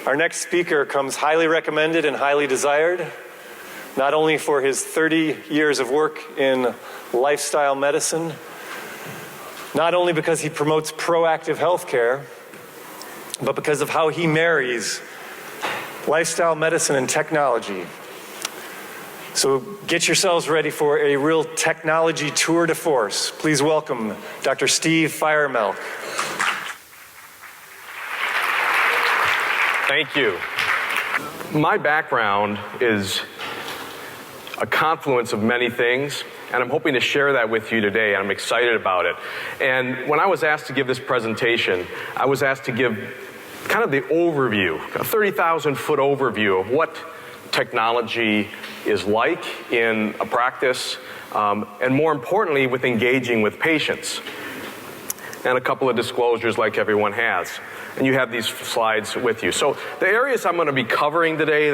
Our next speaker comes highly recommended and highly desired, not only for his 30 years of work in lifestyle medicine, not only because he promotes proactive healthcare, but because of how he marries lifestyle medicine and technology. So get yourselves ready for a real technology tour de force. Please welcome Dr. Steve Feyrer-Melk. Thank you. My background is a confluence of many things, and I'm hoping to share that with you today. I'm excited about it. And when I was asked to give this presentation, I was asked to give kind of the overview, a 30,000-foot overview of what technology is like in a practice, and more importantly, with engaging with patients. And a couple of disclosures like everyone has. And you have these slides with you. So the areas I'm going to be covering today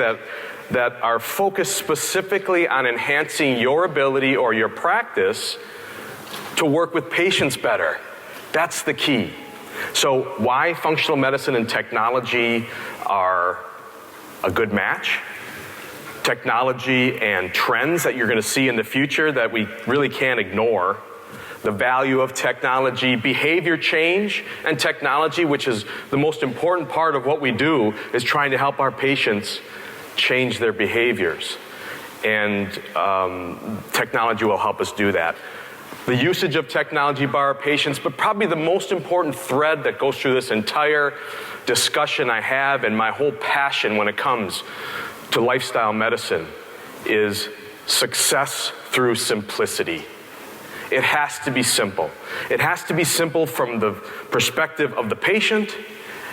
that are focused specifically on enhancing your ability or your practice to work with patients better. That's the key. So why functional medicine and technology are a good match. Technology and trends that you're going to see in the future that we really can't ignore. The value of technology, behavior change, and technology, which is the most important part of what we do, is trying to help our patients change their behaviors. And technology will help us do that. The usage of technology by our patients, but probably the most important thread that goes through this entire discussion I have and my whole passion when it comes to lifestyle medicine is success through simplicity. It has to be simple. It has to be simple from the perspective of the patient,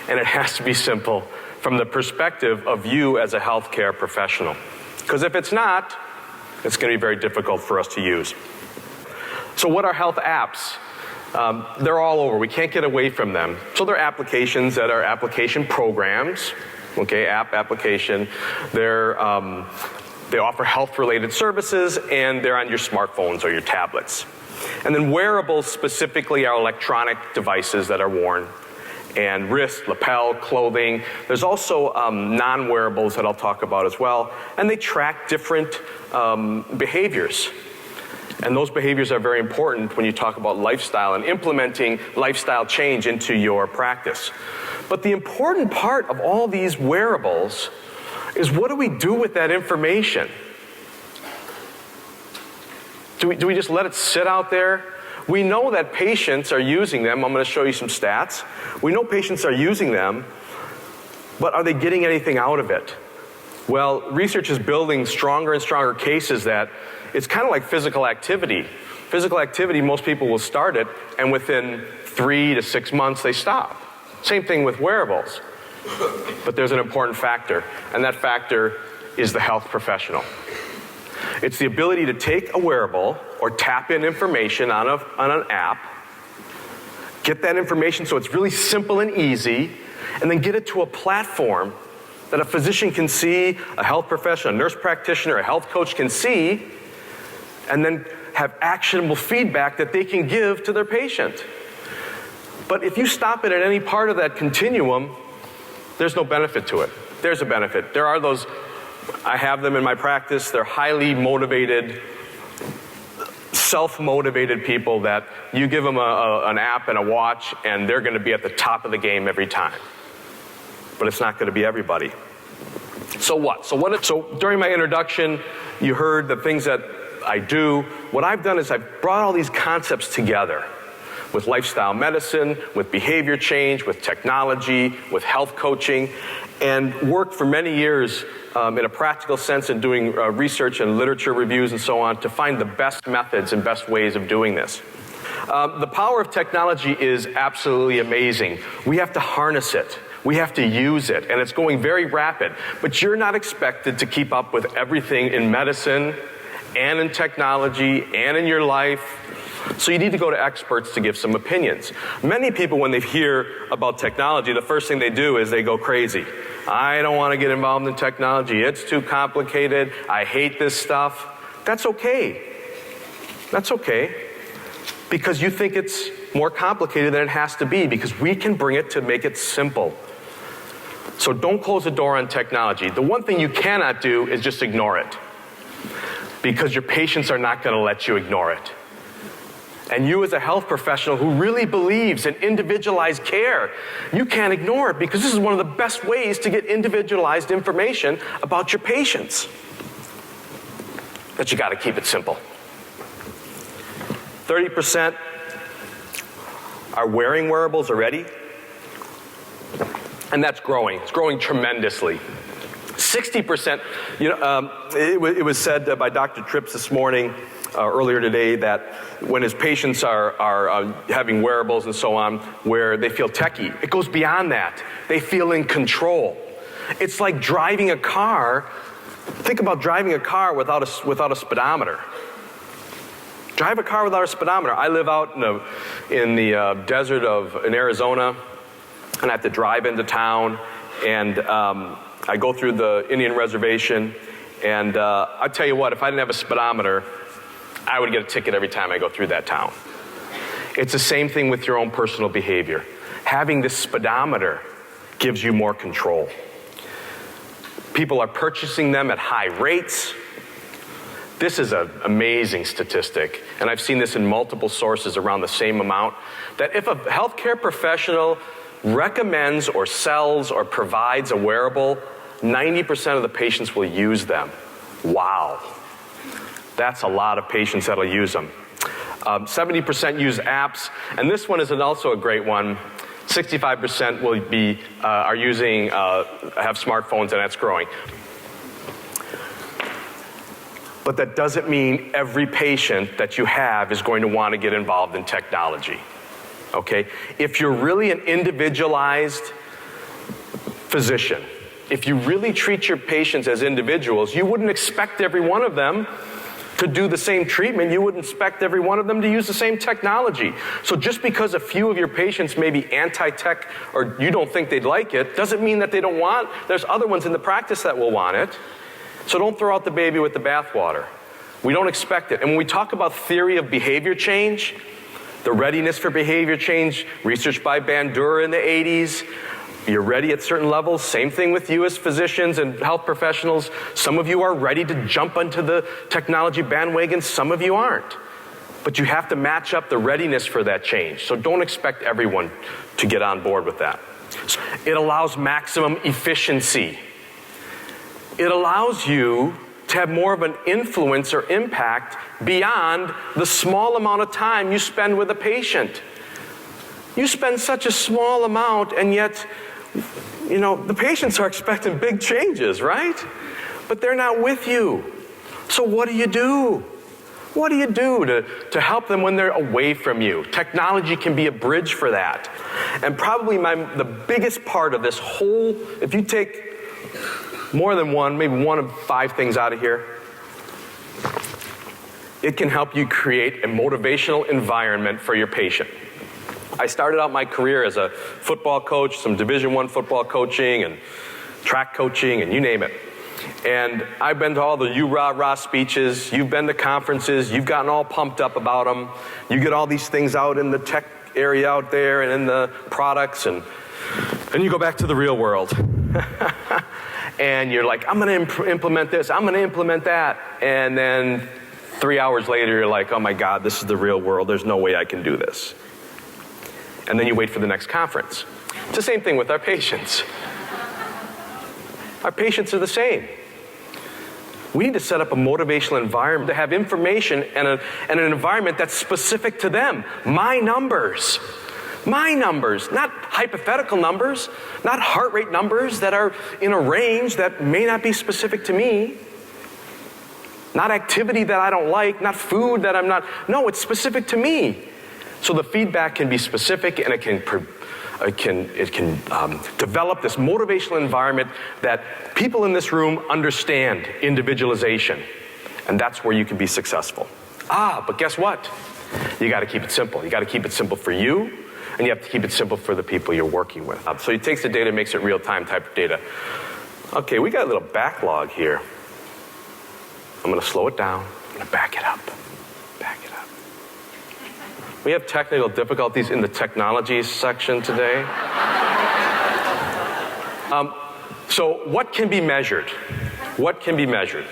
and it has to be simple from the perspective of you as a healthcare professional. Because if it's not, it's going to be very difficult for us to use. So what are health apps? They're all over. We can't get away from them. So they're applications that are application programs, okay, application. They offer health-related services, and they're on your smartphones or your tablets. And then wearables specifically are electronic devices that are worn, and wrist, lapel, clothing. There's also non-wearables that I'll talk about as well, and they track different behaviors. And those behaviors are very important when you talk about lifestyle and implementing lifestyle change into your practice. But the important part of all these wearables is what do we do with that information? Do we just let it sit out there? We know that patients are using them. I'm going to show you some stats. We know patients are using them, but are they getting anything out of it? Well, research is building stronger and stronger cases that it's kind of like physical activity. Physical activity, most people will start it, and within 3 to 6 months they stop. Same thing with wearables. But there's an important factor, and that factor is the health professional. It's the ability to take a wearable or tap in information on an app, get that information so it's really simple and easy, and then get it to a platform that a physician can see, a health professional, a nurse practitioner, a health coach can see, and then have actionable feedback that they can give to their patient. But if you stop it at any part of that continuum, there's no benefit to it. There's a benefit. There are those, I have them in my practice, they're highly motivated, self-motivated people that you give them an app and a watch and they're going to be at the top of the game every time. But it's not going to be everybody. So what? So during my introduction, you heard the things that I do. What I've done is I've brought all these concepts together with lifestyle medicine, with behavior change, with technology, with health coaching, and worked for many years in a practical sense in doing research and literature reviews and so on to find the best methods and best ways of doing this. The power of technology is absolutely amazing. We have to harness it. We have to use it, and it's going very rapid. But you're not expected to keep up with everything in medicine and in technology and in your life. So you need to go to experts to give some opinions. Many people, when they hear about technology, the first thing they do is they go crazy. I don't want to get involved in technology. It's too complicated. I hate this stuff. That's okay. That's okay. Because you think it's more complicated than it has to be, because we can bring it to make it simple. So don't close the door on technology. The one thing you cannot do is just ignore it, because your patients are not going to let you ignore it. And you as a health professional who really believes in individualized care, you can't ignore it, because this is one of the best ways to get individualized information about your patients. But you got to keep it simple. 30% are wearing wearables already, and that's growing. It's growing tremendously. 60%, it was said by Dr. Trips this morning, earlier today, that when his patients are having wearables and so on, where they feel techie, it goes beyond that. They feel in control. It's like driving a car. Think about driving a car without a speedometer. Drive a car without a speedometer. I live out in the desert in Arizona, and I have to drive into town, and I go through the Indian reservation, and I tell you what, if I didn't have a speedometer, I would get a ticket every time I go through that town. It's the same thing with your own personal behavior. Having this speedometer gives you more control. People are purchasing them at high rates. This is an amazing statistic, and I've seen this in multiple sources around the same amount, that if a healthcare professional recommends or sells or provides a wearable, 90% of the patients will use them. Wow. That's a lot of patients that'll use them. 70% use apps, and this one is also a great one. 65% will have smartphones, and that's growing. But that doesn't mean every patient that you have is going to want to get involved in technology. Okay? If you're really an individualized physician, if you really treat your patients as individuals, you wouldn't expect every one of them to do the same treatment. You wouldn't expect every one of them to use the same technology. So just because a few of your patients may be anti-tech or you don't think they'd like it, doesn't mean that they don't want. There's other ones in the practice that will want it. So don't throw out the baby with the bathwater. We don't expect it. And when we talk about theory of behavior change, the readiness for behavior change, research by Bandura in the 80s, you're ready at certain levels. Same thing with you as physicians and health professionals. Some of you are ready to jump onto the technology bandwagon. Some of you aren't. But you have to match up the readiness for that change. So don't expect everyone to get on board with that. It allows maximum efficiency. It allows you to have more of an influence or impact beyond the small amount of time you spend with a patient. You spend such a small amount, and yet, the patients are expecting big changes, right? But they're not with you. So what do you do? What do you do to help them when they're away from you? Technology can be a bridge for that. And probably the biggest part of this whole, if you take more than one, maybe one of 5 things out of here, it can help you create a motivational environment for your patient. I started out my career as a football coach, some Division I football coaching and track coaching and you name it. And I've been to all the you-rah-rah speeches, you've been to conferences, you've gotten all pumped up about them. You get all these things out in the tech area out there and in the products, and you go back to the real world. And you're like, I'm going to implement this, I'm going to implement that. And then 3 hours later, you're like, oh my God, this is the real world. There's no way I can do this. And then you wait for the next conference. It's the same thing with our patients. Our patients are the same. We need to set up a motivational environment to have information and an environment that's specific to them. My numbers. My numbers, not hypothetical numbers, not heart rate numbers that are in a range that may not be specific to me. Not activity that I don't like, not food that I'm not. No, it's specific to me. So the feedback can be specific, and it can develop this motivational environment that people in this room understand individualization. And that's where you can be successful. But guess what? You got to keep it simple. You got to keep it simple for you, and you have to keep it simple for the people you're working with. So he takes the data, makes it real-time type of data. Okay, we got a little backlog here. I'm going to slow it down. I'm going to back it up. We have technical difficulties in the technologies section today. So what can be measured? What can be measured?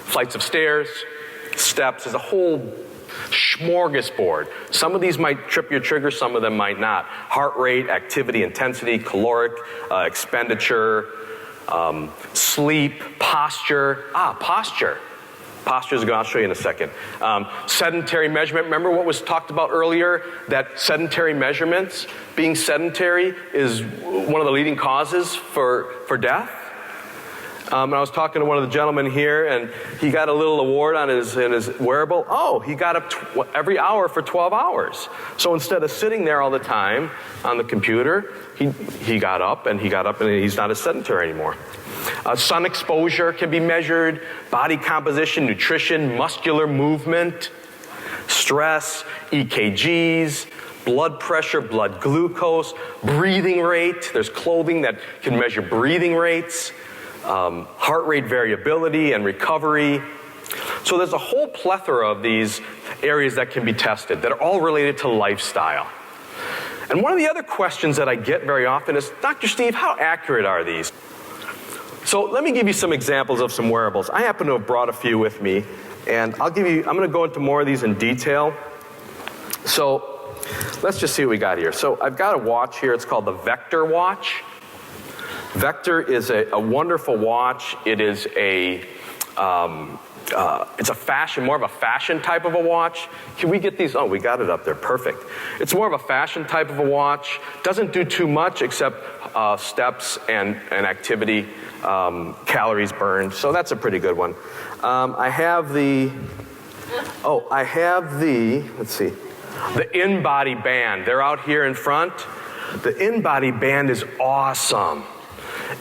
Flights of stairs, steps, there's a whole smorgasbord. Some of these might trip your trigger, some of them might not. Heart rate, activity, intensity, caloric, expenditure, sleep, posture. Posture. Posture is good, I'll show you in a second. Sedentary measurement, remember what was talked about earlier? That sedentary measurements, being sedentary is one of the leading causes for death. I was talking to one of the gentlemen here, and he got a little award on his wearable. Oh, he got up every hour for 12 hours. So instead of sitting there all the time on the computer, he got up and he's not as sedentary anymore. Sun exposure can be measured, body composition, nutrition, muscular movement, stress, EKGs, blood pressure, blood glucose, breathing rate. There's clothing that can measure breathing rates. Heart rate variability and recovery. So there's a whole plethora of these areas that can be tested that are all related to lifestyle. And one of the other questions that I get very often is, Dr. Steve, how accurate are these? So let me give you some examples of some wearables. I happen to have brought a few with me, and I'm going to go into more of these in detail. So let's just see what we got here. So I've got a watch here. It's called the Vector watch. Vector is a wonderful watch. It is it's a fashion, more of a fashion type of a watch. Can we get these? Oh, we got it up there. Perfect. It's more of a fashion type of a watch. Doesn't do too much except steps and activity, calories burned. So that's a pretty good one. I have the in-body band. They're out here in front. The in-body band is awesome.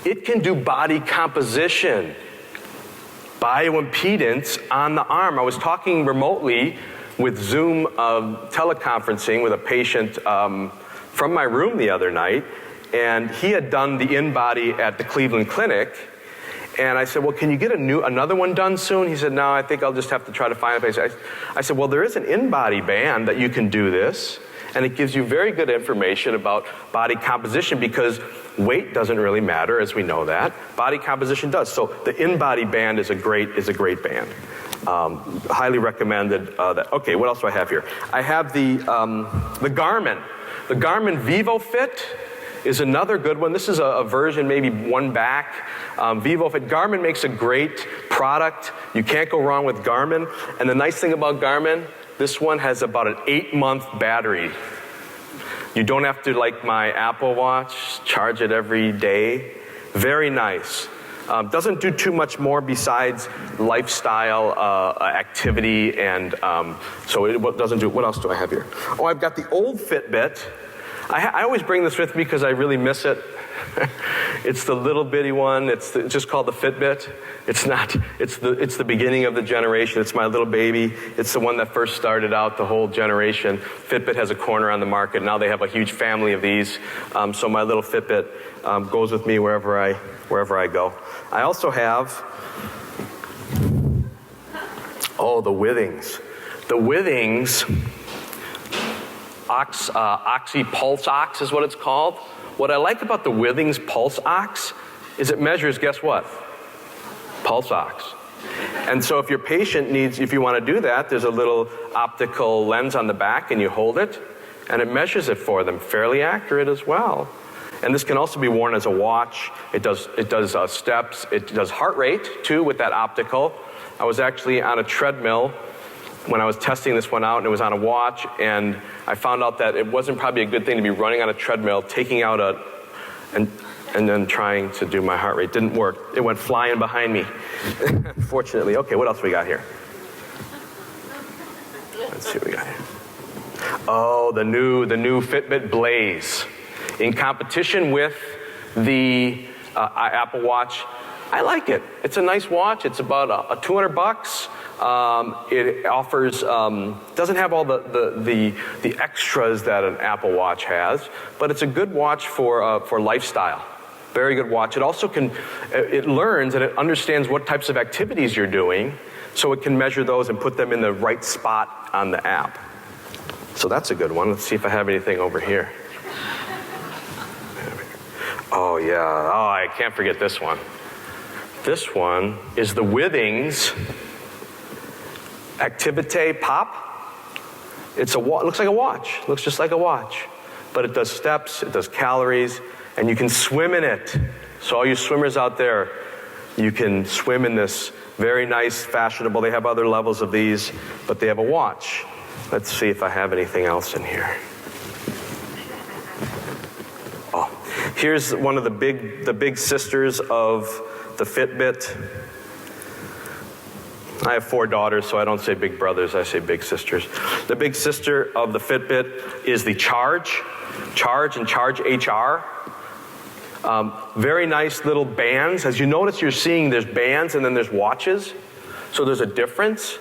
It can do body composition, bioimpedance on the arm. I was talking remotely with Zoom teleconferencing with a patient from my room the other night, and he had done the in-body at the Cleveland Clinic. And I said, well, can you get another one done soon? He said, no, I think I'll just have to try to find a place. I said, well, there is an in-body band that you can do this, and it gives you very good information about body composition because weight doesn't really matter, as we know that. Body composition does. So the in-body band is a great band. Highly recommended. Okay, what else do I have here? I have the Garmin. The Garmin VivoFit is another good one. This is a version, maybe one back. VivoFit. Garmin makes a great product. You can't go wrong with Garmin. And the nice thing about Garmin, this one has about an 8-month battery. You don't have to, like my Apple Watch, charge it every day. Very nice. Doesn't do too much more besides lifestyle, activity, and so it doesn't do. What else do I have here? Oh, I've got the old Fitbit. I always bring this with me because I really miss it. It's the little bitty one. It's just called the Fitbit. It's not. It's the beginning of the generation. It's my little baby. It's the one that first started out the whole generation. Fitbit has a corner on the market. Now they have a huge family of these. So my little Fitbit goes with me wherever I go. I also have the Withings. The Withings Oxy Pulse Ox is what it's called. What I like about the Withings Pulse Ox is it measures, guess what? Pulse ox. And so if your patient if you want to do that, there's a little optical lens on the back and you hold it and it measures it for them. Fairly accurate as well. And this can also be worn as a watch. It does steps. It does heart rate too with that optical. I was actually on a treadmill when I was testing this one out, and it was on a watch, and I found out that it wasn't probably a good thing to be running on a treadmill, taking out and then trying to do my heart rate. Didn't work. It went flying behind me, unfortunately. Okay, what else we got here? Let's see what we got here. Oh, the new Fitbit Blaze. In competition with the Apple Watch, I like it. It's a nice watch. It's about $200. It offers, doesn't have all the extras that an Apple Watch has, but it's a good watch for lifestyle. Very good watch. It also it learns and it understands what types of activities you're doing, so it can measure those and put them in the right spot on the app. So that's a good one. Let's see if I have anything over here. Oh yeah, oh, I can't forget this one. This one is the Withings Activity Pop. It looks like a watch, looks just like a watch. But it does steps, it does calories, and you can swim in it. So all you swimmers out there, you can swim in this very nice, fashionable, they have other levels of these, but they have a watch. Let's see if I have anything else in here. Oh, here's one of the big sisters of the Fitbit. I have 4 daughters, so I don't say big brothers, I say big sisters. The big sister of the Fitbit is the Charge and Charge HR. Very nice little bands. As you notice, you're seeing there's bands and then there's watches. So there's a difference.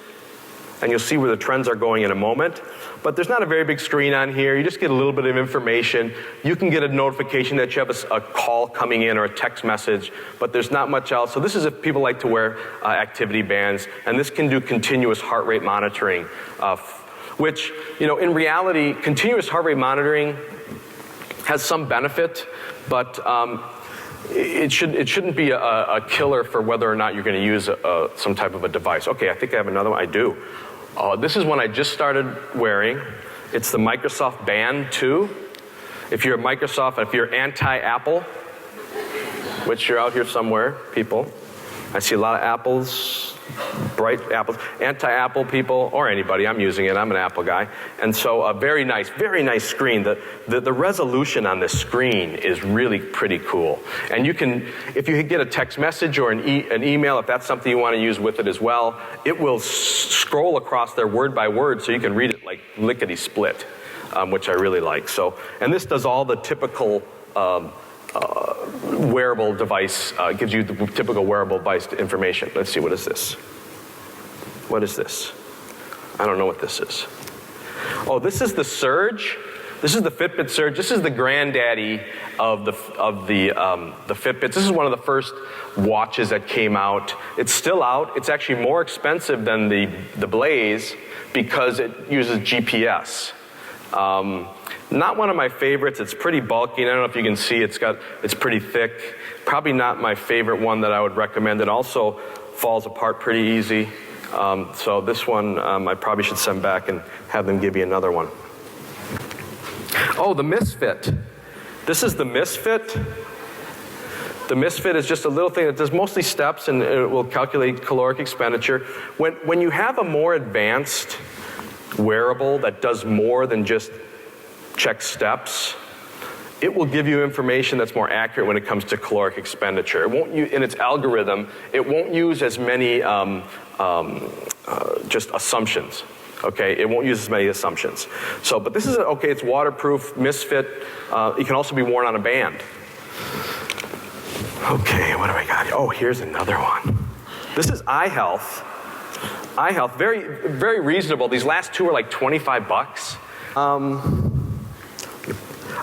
And you'll see where the trends are going in a moment. But there's not a very big screen on here. You just get a little bit of information. You can get a notification that you have a call coming in or a text message, but there's not much else. So this is if people like to wear activity bands, and this can do continuous heart rate monitoring, which, you know, in reality, continuous heart rate monitoring has some benefit, but it shouldn't be a killer for whether or not you're going to use some type of a device. Okay, I think I have another one. I do. This is one I just started wearing. It's the Microsoft Band 2. If you're Microsoft, if you're anti-Apple, which you're out here somewhere, people. I see a lot of apples, bright apples, anti-Apple people, or anybody. I'm using it. I'm an Apple guy. And so a very nice screen. The resolution on this screen is really pretty cool. And you can, if you get a text message or an email, if that's something you want to use with it as well, it will scroll across there word by word so you can read it like lickety-split, which I really like. So, and this does all the typical wearable device, gives you the typical wearable device information. Let's see, what is this? What is this? I don't know what this is. Oh, this is the Surge. This is the Fitbit Surge. This is the granddaddy of the Fitbits. This is one of the first watches that came out. It's still out. It's actually more expensive than the Blaze because it uses GPS. Not one of my favorites. It's pretty bulky. I don't know if you can see. It's pretty thick. Probably not my favorite one that I would recommend. It also falls apart pretty easy. So this one I probably should send back and have them give you another one. Oh, the Misfit. This is the Misfit. The Misfit is just a little thing that does mostly steps, and it will calculate caloric expenditure. When you have a more advanced wearable that does more than just check steps, it will give you information that's more accurate when it comes to caloric expenditure. It won't use, in its algorithm, it won't use as many just assumptions. Okay, it won't use as many assumptions. So, but this is okay. It's waterproof, Misfit. It can also be worn on a band. Okay, what do I got? Oh, here's another one. This is iHealth. iHealth, very, very reasonable. These last two are like $25.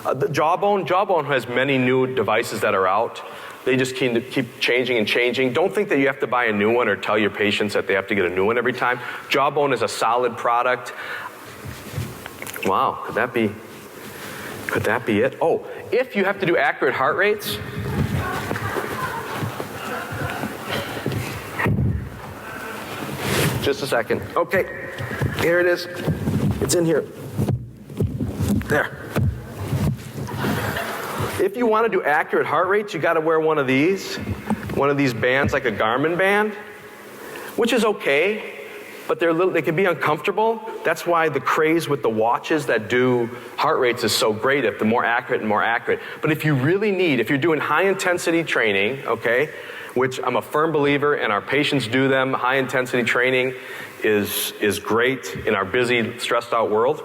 The Jawbone has many new devices that are out. They just keep changing and changing. Don't think that you have to buy a new one or tell your patients that they have to get a new one every time. Jawbone is a solid product. Wow, could that be it? Oh, if you have to do accurate heart rates, just a second. Okay, here it is. It's in here. There. If you want to do accurate heart rates, you got to wear one of these bands, like a Garmin band, which is okay, but they can be uncomfortable. That's why the craze with the watches that do heart rates is so great. If the more accurate and more accurate. But if you really need, if you're doing high intensity training, okay, which I'm a firm believer, and our patients do them, high intensity training is great in our busy, stressed out world.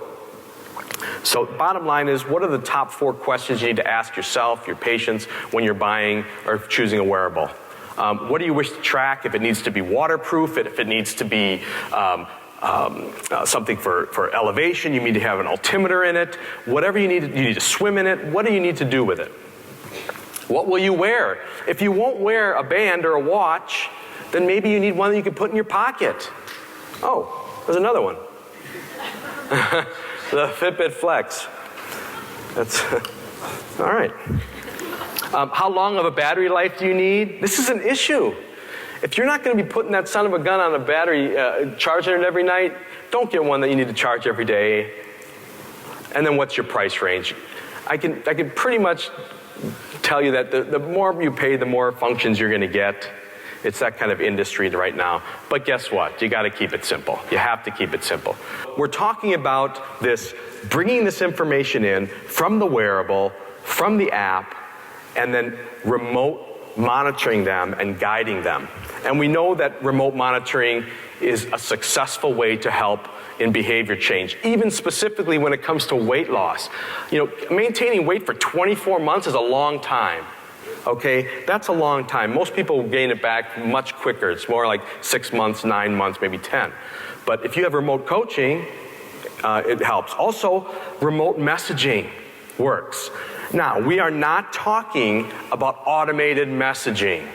So bottom line is, what are the top 4 questions you need to ask yourself, your patients, when you're buying or choosing a wearable? What do you wish to track? If it needs to be waterproof, if it needs to be something for elevation, you need to have an altimeter in it. Whatever you need to swim in it. What do you need to do with it? What will you wear? If you won't wear a band or a watch, then maybe you need one that you can put in your pocket. Oh, there's another one. The Fitbit Flex. That's all right. How long of a battery life do you need? This is an issue. If you're not going to be putting that son of a gun on a battery, charging it every night, don't get one that you need to charge every day. And then what's your price range? I can pretty much tell you that the more you pay, the more functions you're going to get. It's that kind of industry right now. But guess what? You got to keep it simple. You have to keep it simple. We're talking about this, bringing this information in from the wearable, from the app, and then remote monitoring them and guiding them. And we know that remote monitoring is a successful way to help in behavior change, even specifically when it comes to weight loss. You know, maintaining weight for 24 months is a long time. Okay, that's a long time. Most people gain it back much quicker. It's more like 6 months, 9 months, maybe 10. But if you have remote coaching, it helps. Also, remote messaging works. Now, we are not talking about automated messaging.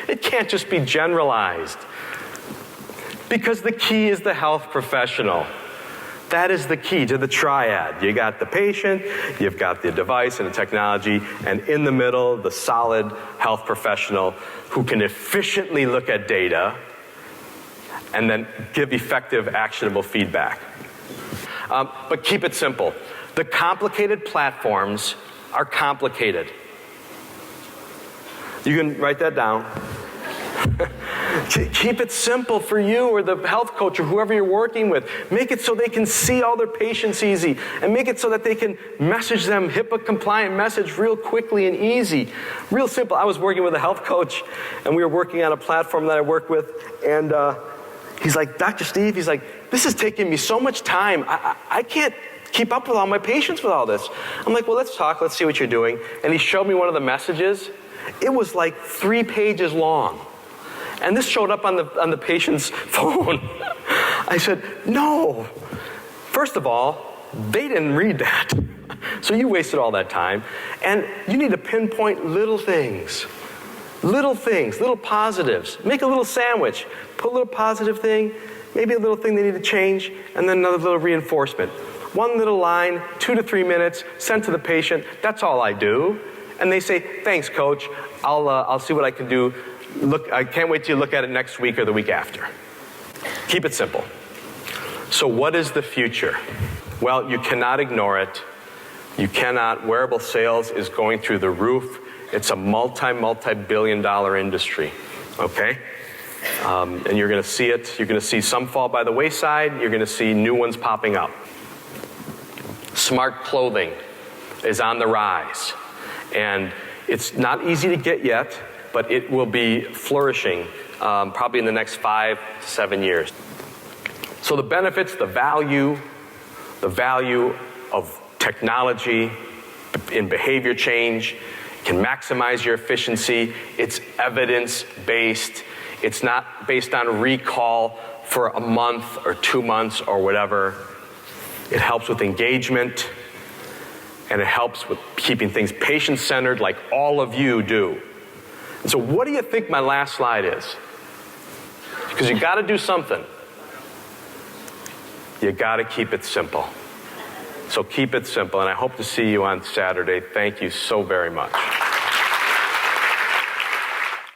It can't just be generalized. Because the key is the health professional. That is the key to the triad. You got the patient, you've got the device and the technology, and in the middle, the solid health professional who can efficiently look at data and then give effective, actionable feedback. But keep it simple. The complicated platforms are complicated. You can write that down. Keep it simple for you or the health coach or whoever you're working with. Make it so they can see all their patients easy, and make it so that they can message them HIPAA-compliant message real quickly and easy. Real simple. I was working with a health coach, and we were working on a platform that I work with, and he's like, Dr. Steve, he's like, this is taking me so much time. I can't keep up with all my patients with all this. I'm like, well, let's talk. Let's see what you're doing. And he showed me one of the messages. It was like 3 pages long. And this showed up on the patient's phone. I said, no. First of all, they didn't read that. So you wasted all that time. And you need to pinpoint little things, little positives. Make a little sandwich. Put a little positive thing, maybe a little thing they need to change, and then another little reinforcement. One little line, 2 to 3 minutes, sent to the patient. That's all I do. And they say, thanks, coach. I'll see what I can do. Look, I can't wait till you look at it next week or the week after. Keep it simple. So what is the future? Well, you cannot ignore it. You cannot. Wearable sales is going through the roof. It's a multi-billion dollar industry, okay? And you're going to see it. You're going to see some fall by the wayside. You're going to see new ones popping up. Smart clothing is on the rise. And it's not easy to get yet, but it will be flourishing probably in the next 5 to 7 years. So the benefits, the value of technology in behavior change can maximize your efficiency. It's evidence-based. It's not based on recall for a month or 2 months or whatever. It helps with engagement, and it helps with keeping things patient-centered like all of you do. And so what do you think my last slide is? Because you got to do something. You got to keep it simple. So keep it simple, and I hope to see you on Saturday. Thank you so very much.